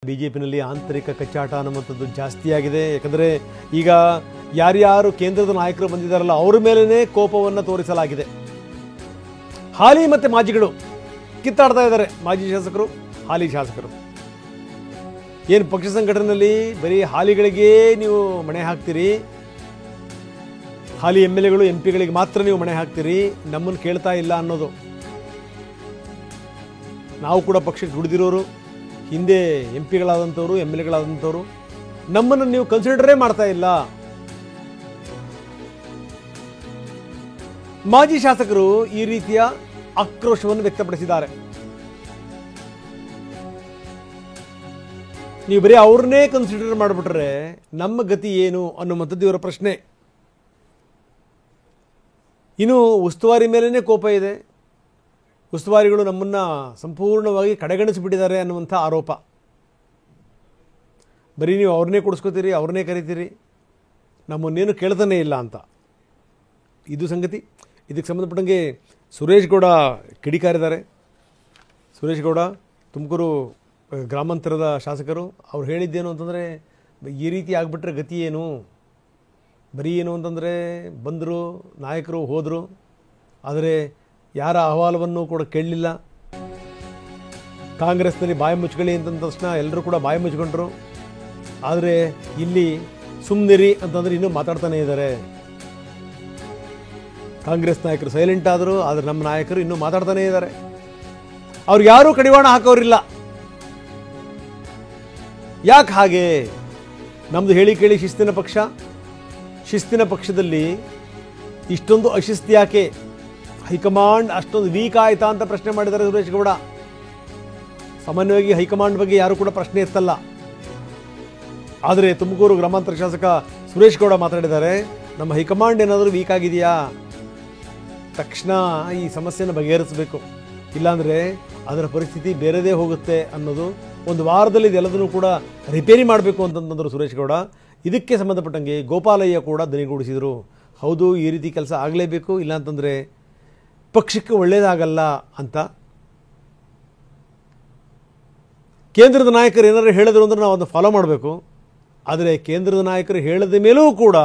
ಬಿಜೆಪಿನಲ್ಲಿ ಆಂತರಿಕ ಕಚ್ಚಾಟ ಅನ್ನುವಂಥದ್ದು ಜಾಸ್ತಿಯಾಗಿದೆ. ಯಾಕಂದರೆ ಈಗ ಯಾರ್ಯಾರು ಕೇಂದ್ರದ ನಾಯಕರು ಬಂದಿದ್ದಾರಲ್ಲ ಅವರ ಮೇಲೇ ಕೋಪವನ್ನು ತೋರಿಸಲಾಗಿದೆ. ಹಾಲಿ ಮತ್ತು ಮಾಜಿಗಳು ಕಿತ್ತಾಡ್ತಾ ಇದ್ದಾರೆ. ಮಾಜಿ ಶಾಸಕರು, ಹಾಲಿ ಶಾಸಕರು. ಏನು ಪಕ್ಷ ಸಂಘಟನೆಯಲ್ಲಿ ಬರೀ ಹಾಲಿಗಳಿಗೆ ನೀವು ಮಣೆ ಹಾಕ್ತೀರಿ, ಹಾಲಿ MLAಗಳು MP ಗಳಿಗೆ ಮಾತ್ರ ನೀವು ಮಣೆ ಹಾಕ್ತೀರಿ, ನಮ್ಮನ್ನು ಕೇಳ್ತಾ ಇಲ್ಲ ಅನ್ನೋದು. ನಾವು ಕೂಡ ಪಕ್ಷಕ್ಕೆ ದುಡಿದಿರೋರು, ಹಿಂದೆ MP ಗಳಾದಂಥವ್ರು, MLAಗಳಾದಂಥವ್ರು, ನಮ್ಮನ್ನು ನೀವು ಕನ್ಸಿಡರೇ ಮಾಡ್ತಾ ಇಲ್ಲ. ಮಾಜಿ ಶಾಸಕರು ಈ ರೀತಿಯ ಆಕ್ರೋಶವನ್ನು ವ್ಯಕ್ತಪಡಿಸಿದ್ದಾರೆ. ನೀವು ಬರೀ ಅವ್ರನ್ನೇ ಕನ್ಸಿಡರ್ ಮಾಡಿಬಿಟ್ರೆ ನಮ್ಮ ಗತಿ ಏನು ಅನ್ನುವಂಥದ್ದು ಇವರ ಪ್ರಶ್ನೆ. ಇನ್ನು ಉಸ್ತುವಾರಿ ಮೇಲೇ ಕೋಪ ಇದೆ. ಉಸ್ತುವಾರಿಗಳು ನಮ್ಮನ್ನು ಸಂಪೂರ್ಣವಾಗಿ ಕಡೆಗಣಿಸಿಬಿಟ್ಟಿದ್ದಾರೆ ಅನ್ನುವಂಥ ಆರೋಪ. ಬರೀ ನೀವು ಅವ್ರನ್ನೇ ಕೊಡಿಸ್ಕೋತೀರಿ, ಅವ್ರನ್ನೇ ಕರಿತೀರಿ, ನಮ್ಮನ್ನೇನು ಕೇಳ್ತಾನೇ ಇಲ್ಲ ಅಂತ. ಇದು ಸಂಗತಿ. ಇದಕ್ಕೆ ಸಂಬಂಧಪಟ್ಟಂಗೆ ಸುರೇಶ್ ಗೌಡ ಕಿಡಿಕಾರಿದ್ದಾರೆ. ಸುರೇಶ್ ಗೌಡ ತುಮಕೂರು ಗ್ರಾಮಾಂತರದ ಶಾಸಕರು. ಅವ್ರು ಹೇಳಿದ್ದೇನು ಅಂತಂದರೆ, ಈ ರೀತಿ ಆಗಿಬಿಟ್ರೆ ಗತಿ ಏನು, ಬರೀ ಏನು ಅಂತಂದರೆ ಬಂದರು, ನಾಯಕರು ಹೋದರು, ಆದರೆ ಯಾರ ಅಹವಾಲವನ್ನು ಕೂಡ ಕೇಳಲಿಲ್ಲ. ಕಾಂಗ್ರೆಸ್ನಲ್ಲಿ ಬಾಯಿ ಮುಚ್ಕೊಳ್ಳಿ ಅಂತಂದ ತಕ್ಷಣ ಎಲ್ಲರೂ ಕೂಡ ಬಾಯಿ ಮುಚ್ಕೊಂಡ್ರು. ಆದರೆ ಇಲ್ಲಿ ಸುಮ್ಮನಿರಿ ಅಂತಂದರೆ ಇನ್ನೂ ಮಾತಾಡ್ತಾನೇ ಇದ್ದಾರೆ. ಕಾಂಗ್ರೆಸ್ ನಾಯಕರು ಸೈಲೆಂಟ್ ಆದರು, ಆದರೆ ನಮ್ಮ ನಾಯಕರು ಇನ್ನೂ ಮಾತಾಡ್ತಾನೇ ಇದ್ದಾರೆ. ಅವ್ರು ಯಾರೂ ಕಡಿವಾಣ ಹಾಕೋರಿಲ್ಲ. ಯಾಕೆ ಹಾಗೆ? ನಮ್ಮದು ಹೇಳಿ ಕೇಳಿ ಶಿಸ್ತಿನ ಪಕ್ಷ. ಶಿಸ್ತಿನ ಪಕ್ಷದಲ್ಲಿ ಇಷ್ಟೊಂದು ಅಶಿಸ್ತು ಯಾಕೆ? ಹೈಕಮಾಂಡ್ ಅಷ್ಟೊಂದು ವೀಕ್ ಆಯ್ತಾ ಅಂತ ಪ್ರಶ್ನೆ ಮಾಡಿದ್ದಾರೆ ಸುರೇಶ್ ಗೌಡ. ಸಾಮಾನ್ಯವಾಗಿ ಹೈಕಮಾಂಡ್ ಬಗ್ಗೆ ಯಾರು ಕೂಡ ಪ್ರಶ್ನೆ ಎತ್ತಲ್ಲ. ಆದರೆ ತುಮಕೂರು ಗ್ರಾಮಾಂತರ ಶಾಸಕ ಸುರೇಶ್ ಗೌಡ ಮಾತಾಡಿದ್ದಾರೆ, ನಮ್ಮ ಹೈಕಮಾಂಡ್ ಏನಾದರೂ ವೀಕ್ ಆಗಿದೆಯಾ, ತಕ್ಷಣ ಈ ಸಮಸ್ಯೆಯನ್ನು ಬಗೆಹರಿಸಬೇಕು, ಇಲ್ಲಾಂದರೆ ಅದರ ಪರಿಸ್ಥಿತಿ ಬೇರೆದೇ ಹೋಗುತ್ತೆ ಅನ್ನೋದು. ಒಂದು ವಾರದಲ್ಲಿ ಇದೆಲ್ಲದನ್ನು ಕೂಡ ರಿಪೇರಿ ಮಾಡಬೇಕು ಅಂತಂತಂದರು ಸುರೇಶ್ ಗೌಡ. ಇದಕ್ಕೆ ಸಂಬಂಧಪಟ್ಟಂಗೆ ಗೋಪಾಲಯ್ಯ ಕೂಡ ದನಿಗೂಡಿಸಿದರು. ಹೌದು, ಈ ರೀತಿ ಕೆಲಸ ಆಗಲೇಬೇಕು, ಇಲ್ಲಾಂತಂದರೆ ಪಕ್ಷಕ್ಕೆ ಒಳ್ಳೆಯದಾಗಲ್ಲ ಅಂತ. ಕೇಂದ್ರದ ನಾಯಕರು ಏನಾದರೂ ಹೇಳಿದ್ರು ಅಂದರೆ ನಾವು ಅದನ್ನು ಫಾಲೋ ಮಾಡಬೇಕು. ಆದರೆ ಕೇಂದ್ರದ ನಾಯಕರು ಹೇಳಿದ ಮೇಲೂ ಕೂಡ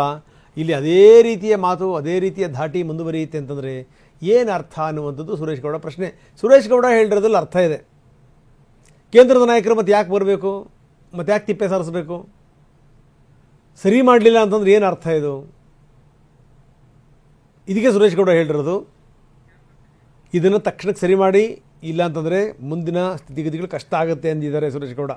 ಇಲ್ಲಿ ಅದೇ ರೀತಿಯ ಮಾತು, ಅದೇ ರೀತಿಯ ಧಾಟಿ ಮುಂದುವರಿಯುತ್ತೆ ಅಂತಂದರೆ ಏನು ಅರ್ಥ ಅನ್ನುವಂಥದ್ದು ಸುರೇಶ್ ಗೌಡ ಪ್ರಶ್ನೆ. ಸುರೇಶ್ ಗೌಡ ಹೇಳಿರೋದ್ರಲ್ಲಿ ಅರ್ಥ ಇದೆ. ಕೇಂದ್ರದ ನಾಯಕರು ಮತ್ತೆ ಯಾಕೆ ಬರಬೇಕು, ಮತ್ತೆ ಯಾಕೆ ತಿಪ್ಪೆ ಸಾರಿಸಬೇಕು, ಸರಿ ಮಾಡಲಿಲ್ಲ ಅಂತಂದ್ರೆ ಏನು ಅರ್ಥ ಇದು? ಇದಕ್ಕೆ ಸುರೇಶ್ ಗೌಡ ಹೇಳಿರೋದು, ಇದನ್ನು ತಕ್ಷಣಕ್ಕೆ ಸರಿ ಮಾಡಿ, ಇಲ್ಲ ಅಂತಂದರೆ ಮುಂದಿನ ಸ್ಥಿತಿಗತಿಗಳು ಕಷ್ಟ ಆಗುತ್ತೆ ಅಂದಿದ್ದಾರೆ ಸುರೇಶ್ ಗೌಡ.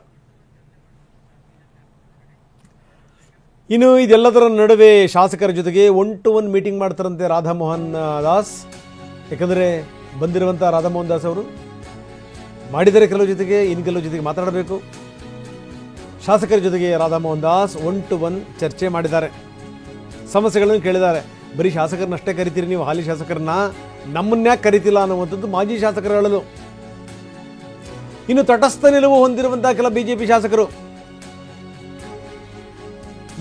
ಇನ್ನು ಇದೆಲ್ಲದರ ನಡುವೆ ಶಾಸಕರ ಜೊತೆಗೆ 1-to-1 ಮೀಟಿಂಗ್ ಮಾಡ್ತಾರಂತೆ ರಾಧಾಮೋಹನ್ ದಾಸ್. ಯಾಕಂದರೆ ಬಂದಿರುವಂಥ ರಾಧಾಮೋಹನ್ ದಾಸ್ ಅವರು ಮಾಡಿದರೆ ಕೆಲವು ಜೊತೆಗೆ, ಇನ್ನು ಕೆಲವು ಜೊತೆಗೆ ಮಾತಾಡಬೇಕು. ಶಾಸಕರ ಜೊತೆಗೆ ರಾಧಾಮೋಹನ್ ದಾಸ್ 1-to-1 ಚರ್ಚೆ ಮಾಡಿದ್ದಾರೆ, ಸಮಸ್ಯೆಗಳನ್ನು ಕೇಳಿದ್ದಾರೆ. ಬರೀ ಶಾಸಕರನ್ನಷ್ಟೇ ಕರಿತೀರಿ ನೀವು, ಹಾಲಿ ಶಾಸಕರನ್ನ ನಮ್ಮನ್ಯಾಕೆ ಕರಿತಿಲ್ಲ ಅನ್ನುವಂಥದ್ದು ಮಾಜಿ ಶಾಸಕರು ಹೇಳಲು. ಇನ್ನು ತಟಸ್ಥ ನಿಲುವು ಹೊಂದಿರುವಂಥ ಕೆಲ BJP ಶಾಸಕರು,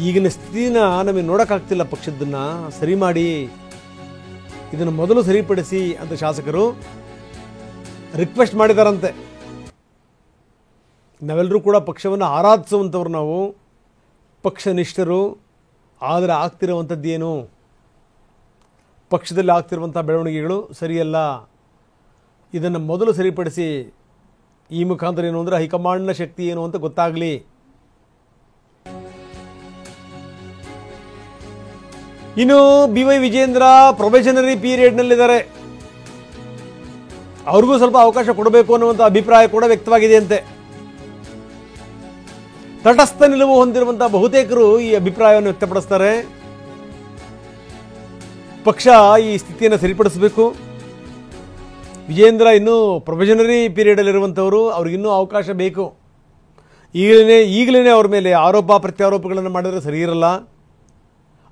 ಈಗಿನ ಸ್ಥಿತಿನ ನಮಗೆ ನೋಡೋಕ್ಕಾಗ್ತಿಲ್ಲ, ಪಕ್ಷದನ್ನು ಸರಿ ಮಾಡಿ, ಇದನ್ನು ಮೊದಲು ಸರಿಪಡಿಸಿ ಅಂತ ಶಾಸಕರು ರಿಕ್ವೆಸ್ಟ್ ಮಾಡಿದಾರಂತೆ. ನಾವೆಲ್ಲರೂ ಕೂಡ ಪಕ್ಷವನ್ನು ಆರಾಧಿಸುವಂಥವ್ರು, ನಾವು ಪಕ್ಷನಿಷ್ಠರು. ಆದರೆ ಆಗ್ತಿರುವಂಥದ್ದೇನು, ಪಕ್ಷದಲ್ಲಿ ಆಗ್ತಿರುವಂಥ ಬೆಳವಣಿಗೆಗಳು ಸರಿಯಲ್ಲ, ಇದನ್ನು ಮೊದಲು ಸರಿಪಡಿಸಿ. ಈ ಮುಖಾಂತರ ಏನು ಅಂದರೆ ಹೈಕಮಾಂಡ್ನ ಶಕ್ತಿ ಏನು ಅಂತ ಗೊತ್ತಾಗಲಿ. ಇನ್ನು BY ವಿಜೇಂದ್ರ ಪ್ರೊಬೇಷನರಿ ಪೀರಿಯಡ್ನಲ್ಲಿದ್ದಾರೆ, ಅವ್ರಿಗೂ ಸ್ವಲ್ಪ ಅವಕಾಶ ಕೊಡಬೇಕು ಅನ್ನುವಂಥ ಅಭಿಪ್ರಾಯ ಕೂಡ ವ್ಯಕ್ತವಾಗಿದೆ ಅಂತೆ. ತಟಸ್ಥ ನಿಲುವು ಹೊಂದಿರುವಂಥ ಬಹುತೇಕರು ಈ ಅಭಿಪ್ರಾಯವನ್ನು ವ್ಯಕ್ತಪಡಿಸ್ತಾರೆ. ಪಕ್ಷ ಈ ಸ್ಥಿತಿಯನ್ನು ಸರಿಪಡಿಸಬೇಕು. ವಿಜೇಂದ್ರ ಇನ್ನೂ ಪ್ರೊಬೇಷನರಿ ಪೀರಿಯಡಲ್ಲಿರುವಂಥವರು, ಅವ್ರಿಗಿನ್ನೂ ಅವಕಾಶ ಬೇಕು. ಈಗಲೇ ಅವ್ರ ಮೇಲೆ ಆರೋಪ ಪ್ರತ್ಯಾರೋಪಗಳನ್ನು ಮಾಡಿದರೆ ಸರಿ ಇರಲ್ಲ,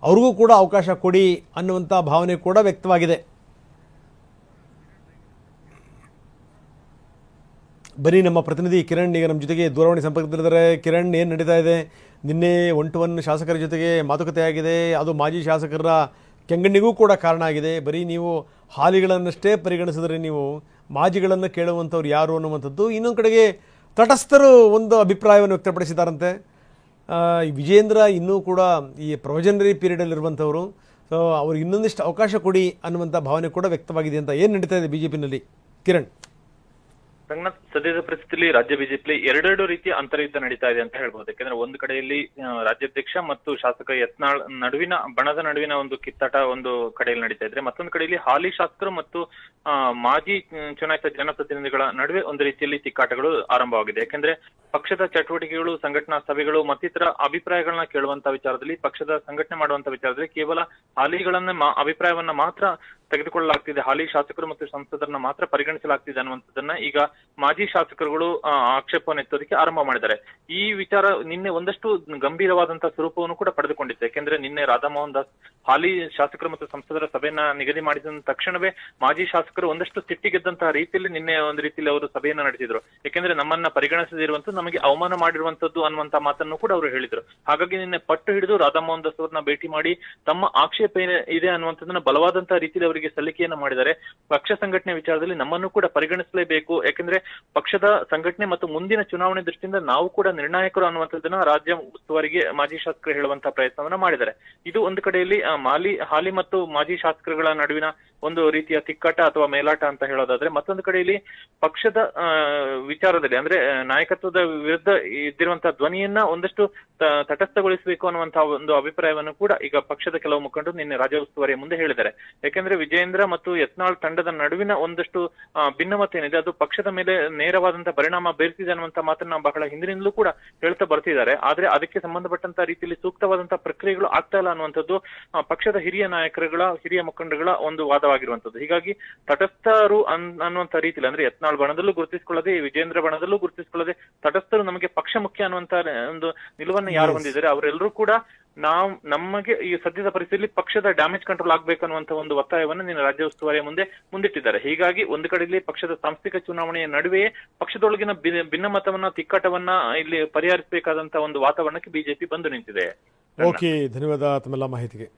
ಅವ್ರಿಗೂ ಕೂಡ ಅವಕಾಶ ಕೊಡಿ ಅನ್ನುವಂಥ ಭಾವನೆ ಕೂಡ ವ್ಯಕ್ತವಾಗಿದೆ. ಬನ್ನಿ, ನಮ್ಮ ಪ್ರತಿನಿಧಿ ಕಿರಣ್ ಈಗ ನಮ್ಮ ಜೊತೆಗೆ ದೂರವಾಣಿ ಸಂಪರ್ಕದಲ್ಲಿದ್ದಾರೆ. ಕಿರಣ್, ಏನು ನಡೀತಾ ಇದೆ? ನಿನ್ನೆ 1-to-1 ಶಾಸಕರ ಜೊತೆಗೆ ಮಾತುಕತೆ ಆಗಿದೆ, ಅದು ಮಾಜಿ ಶಾಸಕರ ಕೆಂಗಣ್ಣಿಗೂ ಕೂಡ ಕಾರಣ ಆಗಿದೆ. ಬರೀ ನೀವು ಹಾಲಿಗಳನ್ನಷ್ಟೇ ಪರಿಗಣಿಸಿದರೆ ನೀವು ಮಾಜಿಗಳನ್ನು ಕೇಳುವಂಥವ್ರು ಯಾರು ಅನ್ನುವಂಥದ್ದು. ಇನ್ನೊಂದು ಕಡೆಗೆ ತಟಸ್ಥರು ಒಂದು ಅಭಿಪ್ರಾಯವನ್ನು ವ್ಯಕ್ತಪಡಿಸಿದ್ದಾರಂತೆ. ಈ ವಿಜೇಂದ್ರ ಇನ್ನೂ ಕೂಡ ಈ ಪ್ರೊವಿಷನರಿ ಪೀರಿಯಡಲ್ಲಿರುವಂಥವರು, ಸೊ ಅವ್ರಿಗೆ ಇನ್ನೊಂದಿಷ್ಟು ಅವಕಾಶ ಕೊಡಿ ಅನ್ನುವಂಥ ಭಾವನೆ ಕೂಡ ವ್ಯಕ್ತವಾಗಿದೆ ಅಂತ. ಏನು ನಡೀತಾ ಇದೆ ಬಿಜೆಪಿನಲ್ಲಿ ಕಿರಣ್? ರಂಗನಾಥ್, ಸದ್ಯದ ಪರಿಸ್ಥಿತಿಯಲ್ಲಿ ರಾಜ್ಯ ಬಿಜೆಪಿ ಎರಡೆರಡು ರೀತಿಯ ಅಂತರ್ಯುದ್ಧ ನಡೀತಾ ಇದೆ ಅಂತ ಹೇಳ್ಬೋದು. ಯಾಕಂದ್ರೆ ಒಂದು ಕಡೆಯಲ್ಲಿ ರಾಜ್ಯಾಧ್ಯಕ್ಷ ಮತ್ತು ಶಾಸಕ ಯತ್ನಾಳ್ ಬಣದ ನಡುವಿನ ಒಂದು ಕಿತ್ತಾಟ ಒಂದು ಕಡೆಯಲ್ಲಿ ನಡೀತಾ ಇದ್ರೆ, ಮತ್ತೊಂದು ಕಡೆಯಲ್ಲಿ ಹಾಲಿ ಶಾಸಕರು ಮತ್ತು ಮಾಜಿ ಚುನಾಯಿತ ಜನಪ್ರತಿನಿಧಿಗಳ ನಡುವೆ ಒಂದು ರೀತಿಯಲ್ಲಿ ತಿಕ್ಕಾಟಗಳು ಆರಂಭವಾಗಿದೆ. ಯಾಕಂದ್ರೆ ಪಕ್ಷದ ಚಟುವಟಿಕೆಗಳು, ಸಂಘಟನಾ ಸಭೆಗಳು ಮತ್ತಿತರ ಅಭಿಪ್ರಾಯಗಳನ್ನ ಕೇಳುವಂತ ವಿಚಾರದಲ್ಲಿ, ಪಕ್ಷದ ಸಂಘಟನೆ ಮಾಡುವಂತ ವಿಚಾರದಲ್ಲಿ ಕೇವಲ ಹಾಲಿಗಳನ್ನ ಅಭಿಪ್ರಾಯವನ್ನ ಮಾತ್ರ ತೆಗೆದುಕೊಳ್ಳಲಾಗ್ತಿದೆ, ಹಾಲಿ ಶಾಸಕರು ಮತ್ತು ಸಂಸದರನ್ನ ಮಾತ್ರ ಪರಿಗಣಿಸಲಾಗ್ತಿದೆ ಅನ್ನುವಂಥದ್ದನ್ನ ಈಗ ಮಾಜಿ ಶಾಸಕರುಗಳು ಆಕ್ಷೇಪವನ್ನು ಎತ್ತೋದಕ್ಕೆ ಆರಂಭ ಮಾಡಿದ್ದಾರೆ. ಈ ವಿಚಾರ ನಿನ್ನೆ ಒಂದಷ್ಟು ಗಂಭೀರವಾದಂತಹ ಸ್ವರೂಪವನ್ನು ಕೂಡ ಪಡೆದುಕೊಂಡಿತ್ತು. ಯಾಕೆಂದ್ರೆ ನಿನ್ನೆ ರಾಧಾಮೋಹನ್ ದಾಸ್ ಹಾಲಿ ಶಾಸಕರು ಮತ್ತು ಸಂಸದರ ಸಭೆಯನ್ನ ನಿಗದಿ ಮಾಡಿದ ತಕ್ಷಣವೇ ಮಾಜಿ ಶಾಸಕರು ಒಂದಷ್ಟು ಸಿಟ್ಟಿಗೆದ್ದಂತಹ ರೀತಿಯಲ್ಲಿ ನಿನ್ನೆ ಒಂದು ರೀತಿಯಲ್ಲಿ ಅವರು ಸಭೆಯನ್ನ ನಡೆಸಿದ್ರು. ಯಾಕೆಂದ್ರೆ ನಮ್ಮನ್ನ ಪರಿಗಣಿಸದಿರುವಂತದ್ದು ನಮಗೆ ಅವಮಾನ ಮಾಡಿರುವಂತದ್ದು ಅನ್ನುವಂತ ಮಾತನ್ನು ಕೂಡ ಅವರು ಹೇಳಿದ್ರು. ಹಾಗಾಗಿ ನಿನ್ನೆ ಪಟ್ಟು ಹಿಡಿದು ರಾಧಾಮೋಹನ್ ದಾಸ್ ಅವರನ್ನ ಭೇಟಿ ಮಾಡಿ ತಮ್ಮ ಆಕ್ಷೇಪ ಇದೆ ಅನ್ನುವಂಥದ್ದನ್ನ ಬಲವಾದಂತಹ ರೀತಿಯಲ್ಲಿ ಅವರಿಗೆ ಸಲ್ಲಿಕೆಯನ್ನ ಮಾಡಿದ್ದಾರೆ. ಪಕ್ಷ ಸಂಘಟನೆ ವಿಚಾರದಲ್ಲಿ ನಮ್ಮನ್ನು ಕೂಡ ಪರಿಗಣಿಸಲೇಬೇಕು, ಯಾಕಂದ್ರೆ ಪಕ್ಷದ ಸಂಘಟನೆ ಮತ್ತು ಮುಂದಿನ ಚುನಾವಣೆ ದೃಷ್ಟಿಯಿಂದ ನಾವು ಕೂಡ ನಿರ್ಣಾಯಕರು ಅನ್ನುವಂಥದ್ದನ್ನ ರಾಜ್ಯ ಉಸ್ತುವಾರಿಗೆ ಮಾಜಿ ಶಾಸಕರು ಹೇಳುವಂತಹ ಪ್ರಯತ್ನವನ್ನ ಮಾಡಿದ್ದಾರೆ. ಇದು ಒಂದು ಕಡೆಯಲ್ಲಿ ಹಾಲಿ ಮತ್ತು ಮಾಜಿ ಶಾಸಕರುಗಳ ನಡುವಿನ ಒಂದು ರೀತಿಯ ತಿಕ್ಕಾಟ ಅಥವಾ ಮೇಲಾಟ ಅಂತ ಹೇಳೋದಾದ್ರೆ, ಮತ್ತೊಂದು ಕಡೆಯಲ್ಲಿ ಪಕ್ಷದ ವಿಚಾರದಲ್ಲಿ ಅಂದ್ರೆ ನಾಯಕತ್ವದ ವಿರುದ್ಧ ಇದ್ದಿರುವಂತಹ ಧ್ವನಿಯನ್ನ ಒಂದಷ್ಟು ತಟಸ್ಥಗೊಳಿಸಬೇಕು ಅನ್ನುವಂತಹ ಒಂದು ಅಭಿಪ್ರಾಯವನ್ನು ಕೂಡ ಈಗ ಪಕ್ಷದ ಕೆಲವು ಮುಖಂಡರು ನಿನ್ನೆ ರಾಜ್ಯ ಉಸ್ತುವಾರಿಯ ಮುಂದೆ ಹೇಳಿದ್ದಾರೆ. ಯಾಕೆಂದ್ರೆ ವಿಜೇಂದ್ರ ಮತ್ತು ಯತ್ನಾಳ್ ತಂಡದ ನಡುವಿನ ಒಂದಷ್ಟು ಭಿನ್ನಮತ ಏನಿದೆ ಅದು ಪಕ್ಷದ ಮೇಲೆ ನೇರವಾದಂತಹ ಪರಿಣಾಮ ಬೀರ್ತಿದೆ ಅನ್ನುವಂತ ಮಾತನ್ನ ಬಹಳ ಹಿಂದಿನಿಂದಲೂ ಕೂಡ ಹೇಳ್ತಾ ಬರ್ತಿದ್ದಾರೆ. ಆದ್ರೆ ಅದಕ್ಕೆ ಸಂಬಂಧಪಟ್ಟಂತ ರೀತಿಯಲ್ಲಿ ಸೂಕ್ತವಾದಂತಹ ಪ್ರಕ್ರಿಯೆಗಳು ಆಗ್ತಾ ಇಲ್ಲ ಅನ್ನುವಂಥದ್ದು ಪಕ್ಷದ ಹಿರಿಯ ಮುಖಂಡಗಳ ಒಂದು ವಾದವಾಗಿರುವಂತದ್ದು. ಹೀಗಾಗಿ ತಟಸ್ಥರು ಅನ್ನುವಂತ ರೀತಿಯಲ್ಲಿ ಅಂದ್ರೆ ಯತ್ನಾಳ್ ಬಣದಲ್ಲೂ ಗುರುತಿಸಿಕೊಳ್ಳದೆ, ವಿಜೇಂದ್ರ ಬಣದಲ್ಲೂ ಗುರುತಿಸಿಕೊಳ್ಳದೆ ತಟಸ್ಥರು ನಮಗೆ ಪಕ್ಷ ಮುಖ್ಯ ಅನ್ನುವಂತ ಒಂದು ನಿಲುವನ್ನು ಯಾರು ಹೊಂದಿದ್ದಾರೆ ಅವರೆಲ್ಲರೂ ಕೂಡ ನಮಗೆ ಈ ಸದ್ಯದ ಪರಿಸ್ಥಿತಿಯಲ್ಲಿ ಪಕ್ಷದ ಡ್ಯಾಮೇಜ್ ಕಂಟ್ರೋಲ್ ಆಗ್ಬೇಕನ್ನುವಂತ ಒಂದು ಒತ್ತಾಯವನ್ನು ನಿನ್ನ ರಾಜ್ಯ ಉಸ್ತುವಾರಿಯ ಮುಂದಿಟ್ಟಿದ್ದಾರೆ. ಹೀಗಾಗಿ ಒಂದು ಕಡೆಯಲ್ಲಿ ಪಕ್ಷದ ಸಾಂಸ್ಥಿಕ ಚುನಾವಣೆಯ ನಡುವೆಯೇ ಪಕ್ಷದೊಳಗಿನ ಭಿನ್ನಮತವನ್ನ ತಿಕ್ಕಾಟವನ್ನ ಇಲ್ಲಿ ಪರಿಹರಿಸಬೇಕಾದಂತಹ ಒಂದು ವಾತಾವರಣಕ್ಕೆ ಬಿಜೆಪಿ ಬಂದು ನಿಂತಿದೆ. ಓಕೆ, ಧನ್ಯವಾದ ತಮ್ಮೆಲ್ಲ ಮಾಹಿತಿಗೆ.